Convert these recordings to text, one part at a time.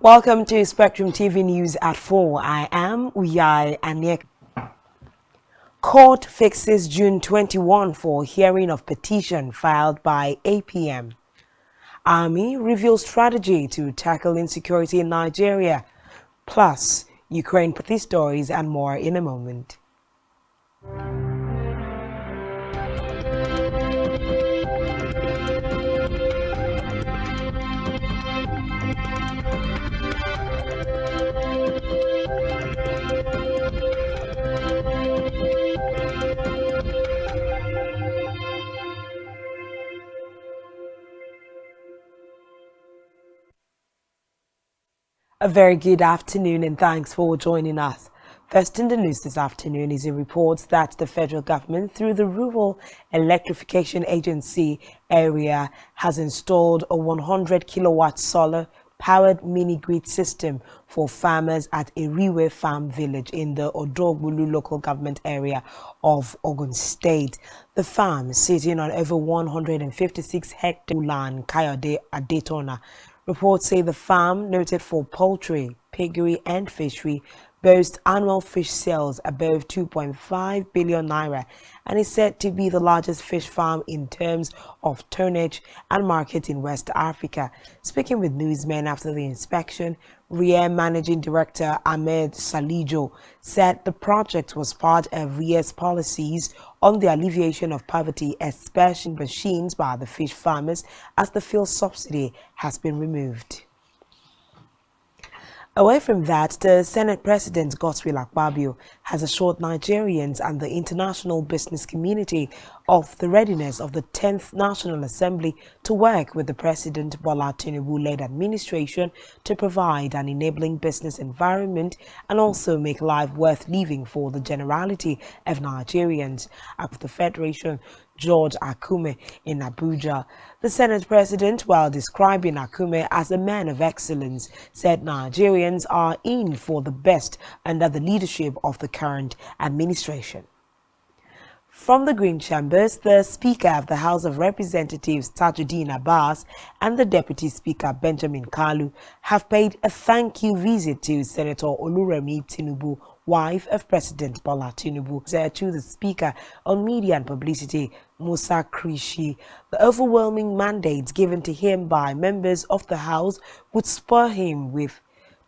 Welcome to Spectrum TV News at 4. I am Uyai Anyek. Court fixes June 21 for hearing of petition filed by APM. Army reveals strategy to tackle insecurity in Nigeria. Plus, Ukraine police stories and more in a moment. A very good afternoon and thanks for joining us. First in the news this afternoon is a report that the federal government, through the Rural Electrification Agency area, has installed a 100 kilowatt solar powered mini-grid system for farmers at Eriwe Farm Village in the Odogbulu local government area of Ogun State. The farm, sitting on over 156 hectare land, Kayode Adetona. Reports say the farm, noted for poultry, piggery and fishery, boasts annual fish sales above 2.5 billion naira and is said to be the largest fish farm in terms of tonnage and market in West Africa. Speaking with newsmen after the inspection, RIE Managing Director Ahmed Salijo said the project was part of RIE's policies on the alleviation of poverty, especially machines by the fish farmers, as the fuel subsidy has been removed. Away from that, the Senate President Godswill Akpabio has assured Nigerians and the international business community of the readiness of the 10th National Assembly to work with the President Bola Tinubu-led administration to provide an enabling business environment and also make life worth living for the generality of Nigerians. After the Federation, George Akume in Abuja. The Senate President, while describing Akume as a man of excellence, said Nigerians are in for the best under the leadership of the current administration. From the Green Chambers, the Speaker of the House of Representatives, Tajuddin Abbas, and the Deputy Speaker, Benjamin Kalu, have paid a thank-you visit to Senator Oluremi Tinubu, wife of President Bola Tinubu, to the Speaker on Media and Publicity, Musa Krishi. The overwhelming mandates given to him by members of the House would spur him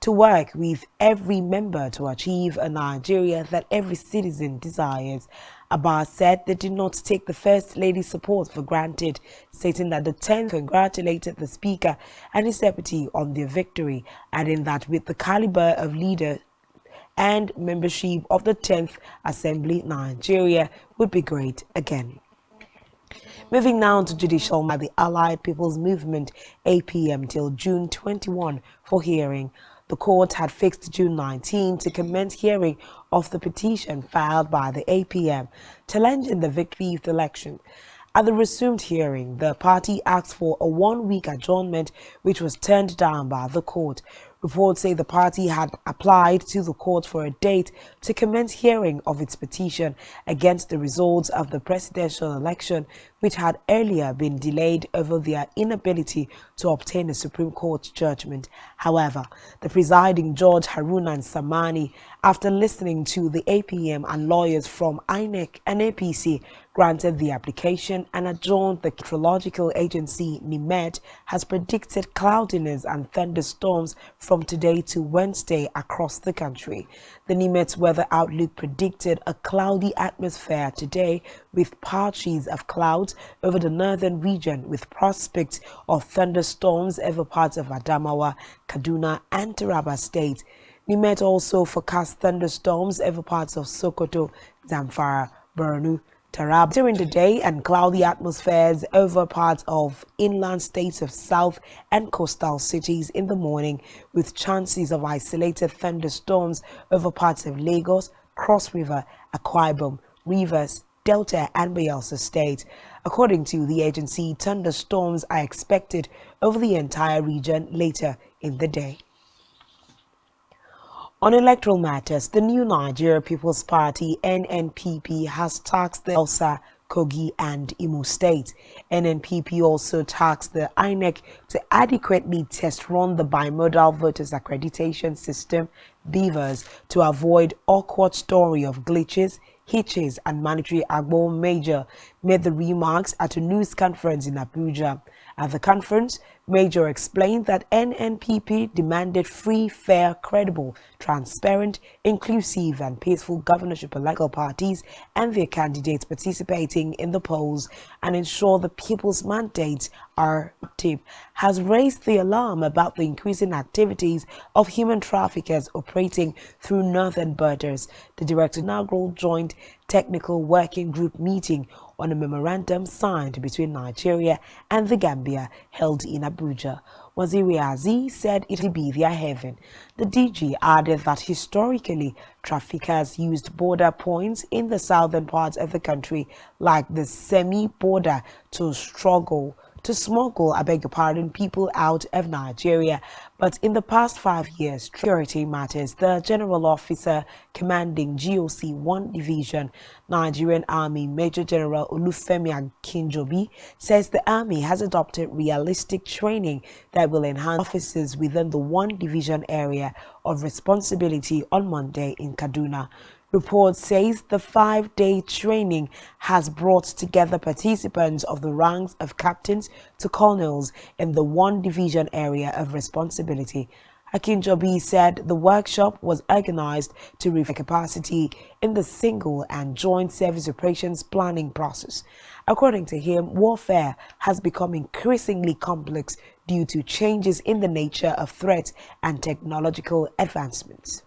to work with every member to achieve a Nigeria that every citizen desires. Abbas said they did not take the First Lady's support for granted, stating that the 10th congratulated the Speaker and his deputy on their victory, adding that with the caliber of leader and membership of the 10th Assembly, Nigeria would be great again. Moving now to judicial by the Allied People's Movement, APM, till June 21 for hearing. The court had fixed June 19 to commence hearing of the petition filed by the APM challenging the victory of the election. At the resumed hearing, the party asked for a one-week adjournment, which was turned down by the court. Reports say the party had applied to the court for a date to commence hearing of its petition against the results of the presidential election, which had earlier been delayed over their inability to obtain a Supreme Court judgment. However, the presiding judge Haruna Samani, after listening to the APM and lawyers from INEC and APC, granted the application and adjourned. The meteorological agency NIMET has predicted cloudiness and thunderstorms from today to Wednesday across the country. The NIMET weather outlook predicted a cloudy atmosphere today with patches of clouds over the northern region with prospects of thunderstorms over parts of Adamawa, Kaduna and Taraba State. NIMET also forecast thunderstorms over parts of Sokoto, Zamfara, Borno, Taraba during the day and cloudy atmospheres over parts of inland states of south and coastal cities in the morning, with chances of isolated thunderstorms over parts of Lagos, Cross River, Akwa Ibom, Rivers, Delta and Bayelsa State. According to the agency, thunderstorms are expected over the entire region later in the day. On electoral matters, the new Nigeria People's Party (NNPP) has tasked the ELSA Kogi and Imo State. NNPP also tasked the INEC to adequately test-run the bimodal voters accreditation system, BVAS, to avoid awkward story of glitches, hitches, and mandatory Agbo Major made the remarks at a news conference in Abuja. At the conference, Major explained that NNPP demanded free, fair, credible, transparent, inclusive, and peaceful governorship political parties and their candidates participating in the polls and ensure the people's mandates are active. Has raised the alarm about the increasing activities of human traffickers operating through northern borders. The director inaugural joint technical working group meeting on a memorandum signed between Nigeria and the Gambia held in Abuja. Waziri Aziz said it would be their heaven. The DG added that historically, traffickers used border points in the southern parts of the country, like the semi-border, to smuggle, people out of Nigeria. But in the past 5 years, security matters. The General Officer commanding GOC 1 Division, Nigerian Army, Major General Olufemi Akinjobi, says the Army has adopted realistic training that will enhance officers within the 1 Division area of responsibility on Monday in Kaduna. Report says the 5-day training has brought together participants of the ranks of captains to colonels in the 1 Division area of responsibility. Akinjobi said the workshop was organized to refine capacity in the single and joint service operations planning process. According to him, warfare has become increasingly complex due to changes in the nature of threats and technological advancements.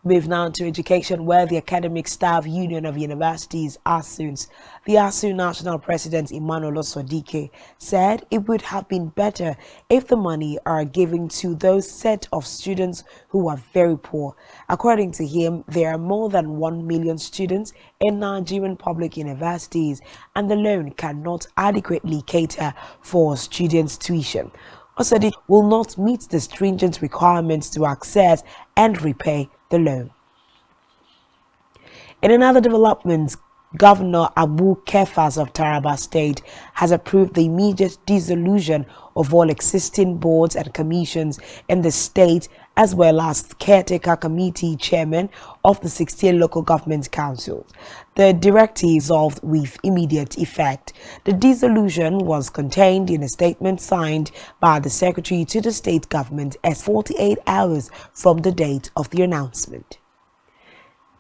Move now to education, where the Academic Staff Union of Universities, ASUNS, the ASU National President Emmanuel Osodike, said it would have been better if the money are given to those set of students who are very poor. According to him, there are more than 1 million students in Nigerian public universities, and the loan cannot adequately cater for students' tuition. Osodike will not meet the stringent requirements to access and repay the loan. In another development, Governor Abu Kefas of Taraba State has approved the immediate dissolution of all existing boards and commissions in the state, as well as caretaker committee chairman of the 16 local government councils. The directive is resolved with immediate effect. The dissolution was contained in a statement signed by the secretary to the state government as 48 hours from the date of the announcement.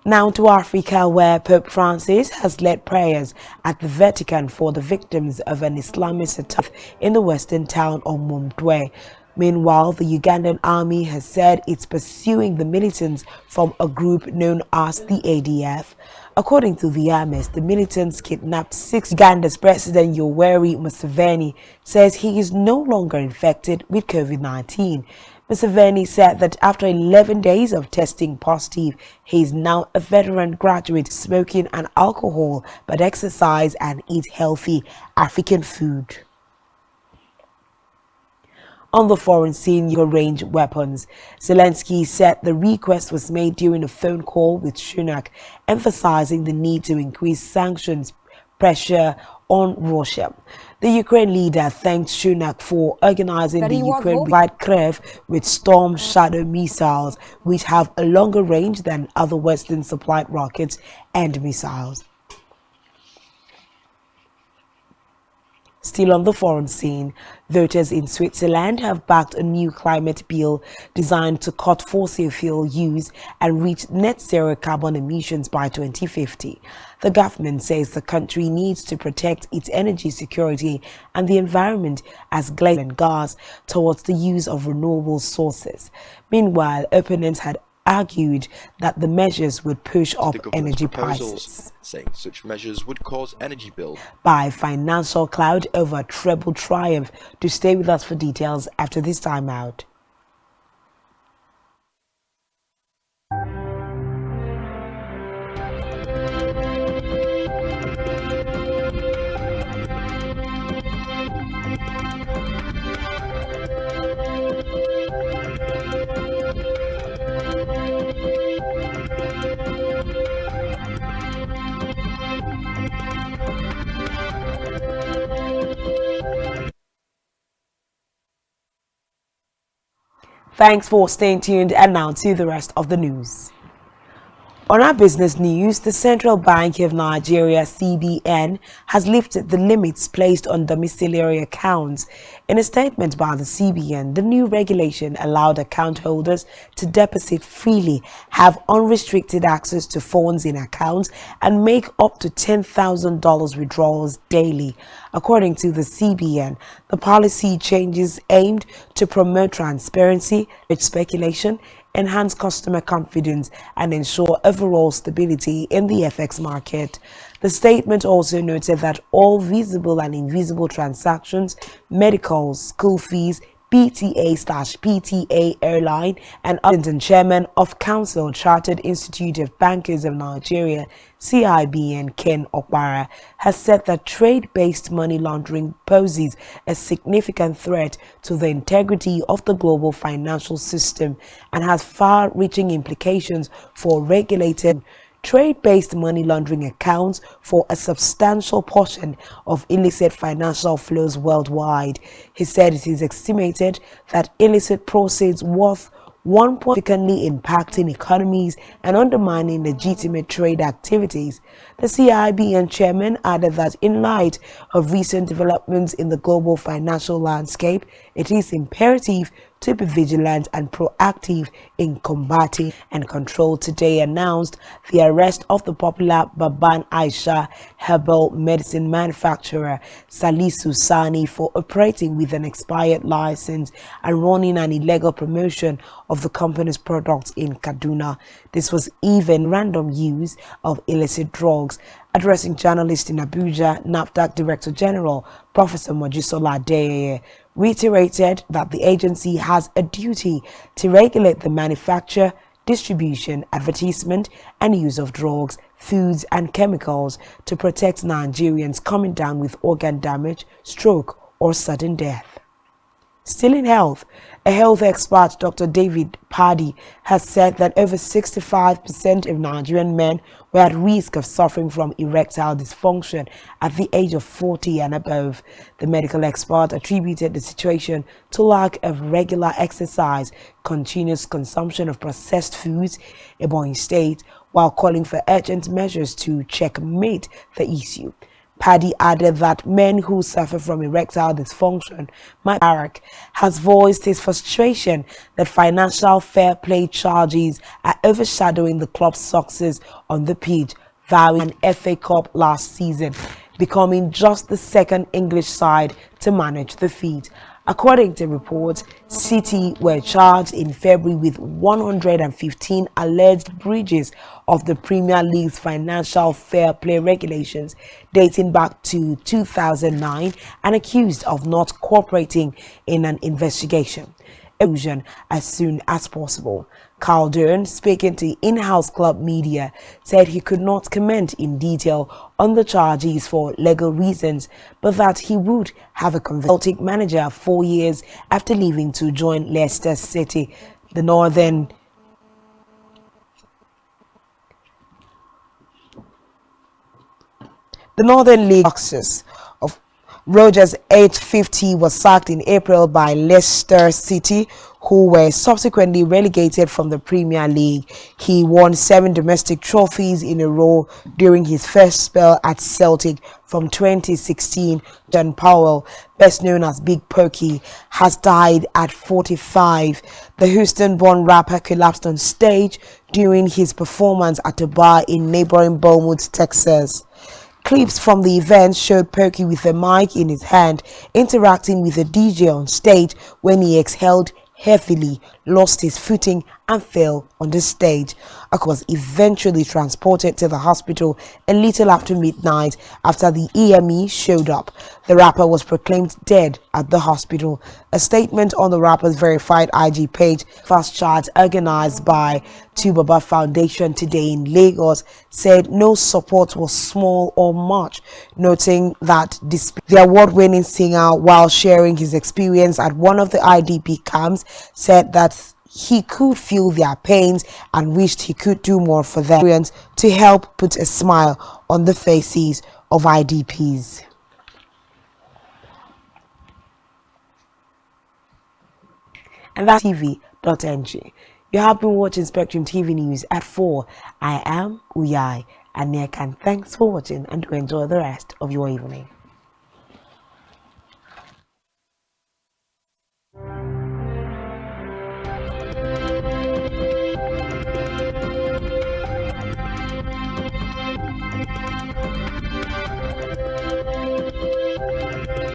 Now to Africa, where Pope Francis has led prayers at the Vatican for the victims of an Islamist attack in the western town of Mumtwe. Meanwhile, the Ugandan army has said it's pursuing the militants from a group known as the ADF. According to the army, the militants kidnapped 6. Uganda's President Yoweri Museveni says he is no longer infected with COVID-19. Museveni said that after 11 days of testing positive, he is now a veteran graduate smoking and alcohol, but exercise and eat healthy African food. On the foreign scene, range weapons. Zelensky said the request was made during a phone call with Sunak, emphasizing the need to increase sanctions pressure on Russia. The Ukraine leader thanked Sunak for organizing the Ukraine provide Kiev with Storm Shadow missiles, which have a longer range than other Western supplied rockets and missiles. Still on the foreign scene, voters in Switzerland have backed a new climate bill designed to cut fossil fuel use and reach net zero carbon emissions by 2050. The government says the country needs to protect its energy security and the environment as global and gas towards the use of renewable sources. Meanwhile, opponents had argued that the measures would push up energy prices, saying such measures would cause energy bills by financial cloud over treble triumph. To stay with us for details after this time out. Thanks for staying tuned, and now to the rest of the news. On our business news, the Central Bank of Nigeria, CBN, has lifted the limits placed on domiciliary accounts. In a statement by the CBN, the new regulation allowed account holders to deposit freely, have unrestricted access to funds in accounts, and make up to $10,000 withdrawals daily. According to the CBN, the policy changes aimed to promote transparency, speculation, enhance customer confidence, and ensure overall stability in the FX market. The statement also noted that all visible and invisible transactions, medicals, school fees, PTA/PTA airline, and chairman of Council Chartered Institute of Bankers of Nigeria, CIBN, Ken Okpara, has said that trade-based money laundering poses a significant threat to the integrity of the global financial system and has far-reaching implications for regulated. Trade-based money laundering accounts for a substantial portion of illicit financial flows worldwide. He said it is estimated that illicit proceeds worth significantly impacting economies and undermining legitimate trade activities. The CIBN chairman added that in light of recent developments in the global financial landscape, it is imperative to be vigilant and proactive in combating and control. Today announced the arrest of the popular Baban Aisha herbal medicine manufacturer Salisu Sani for operating with an expired license and running an illegal promotion of the company's products in Kaduna. This was even random use of illicit drugs. Addressing journalists in Abuja, NAFDAC Director General Professor Mojisola Adeyeye reiterated that the agency has a duty to regulate the manufacture, distribution, advertisement, and use of drugs, foods, and chemicals to protect Nigerians coming down with organ damage, stroke, or sudden death. Still in health, a health expert, Dr. David Paddy, has said that over 65% of Nigerian men were at risk of suffering from erectile dysfunction at the age of 40 and above. The medical expert attributed the situation to lack of regular exercise, continuous consumption of processed foods, in Ebonyi State, while calling for urgent measures to checkmate the issue. Paddy added that men who suffer from erectile dysfunction, Barak, has voiced his frustration that financial fair play charges are overshadowing the club's success on the pitch, vowing an FA Cup last season, becoming just the second English side to manage the feat. According to reports, City were charged in February with 115 alleged breaches of the Premier League's financial fair play regulations dating back to 2009 and accused of not cooperating in an investigation. As soon as possible. Calderon, speaking to in-house club media, said he could not comment in detail on the charges for legal reasons, but that he would have a consulting manager 4 years after leaving to join Leicester City. The Northern League success of Rogers 850 was sacked in April by Leicester City, who were subsequently relegated from the Premier League. He won 7 domestic trophies in a row during his first spell at Celtic from 2016. John Powell, best known as Big Pokey, has died at 45. The Houston-born rapper collapsed on stage during his performance at a bar in neighboring Beaumont, Texas. Clips from the event showed Pokey with a mic in his hand interacting with a DJ on stage when he exhaled heavily, lost his footing, and fell on the stage. He was eventually transported to the hospital a little after midnight after the EME showed up. The rapper was proclaimed dead at the hospital. A statement on the rapper's verified IG page, Fast Chat organized by Tubaba Foundation today in Lagos, said no support was small or much, noting that the award-winning singer, while sharing his experience at one of the IDP camps, said that he could feel their pains and wished he could do more for them to help put a smile on the faces of IDPs. And that's TV. spectrumtv.ng. You have been watching Spectrum TV News at 4. I am Uyai and Nekan. Thanks for watching and do enjoy the rest of your evening.